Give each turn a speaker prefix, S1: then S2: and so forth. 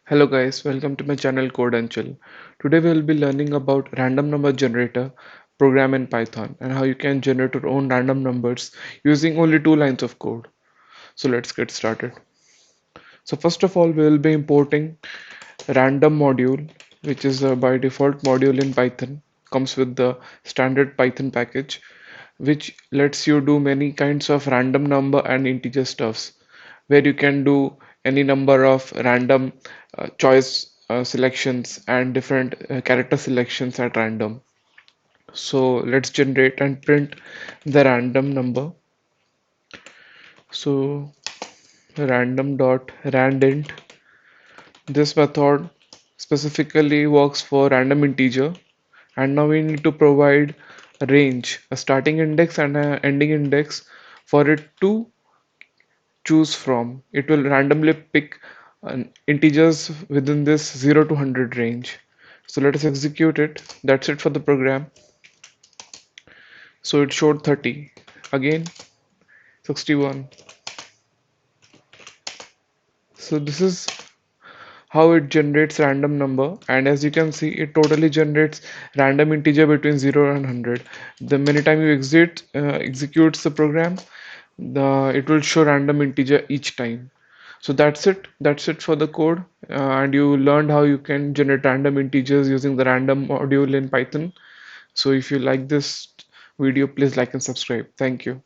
S1: Hello guys, welcome to my channel Code and Chill. Today we will be learning about random number generator program in Python and how you can generate your own random numbers using only two lines of code. So let's get started. So first of all, we will be importing random module, which is a by default module in Python, comes with the standard Python package, which lets you do many kinds of random number and integer stuffs, where you can do any number of random choice selections and different character selections at random. So let's generate and print the random number. So random dot randint. This method specifically works for random integer, and now we need to provide a range, a starting index and an ending index for it to choose from. It will randomly pick integers within this 0 to 100 range. So let us execute it. That's it for the program. So it showed 30, again 61. So this is how it generates random number, and as you can see it totally generates random integer between 0 and 100. The many time you executes the program, it will show random integer each time. So that's it for the code, and you learned how you can generate random integers using the random module in Python. So if you like this video, please like and subscribe. Thank you.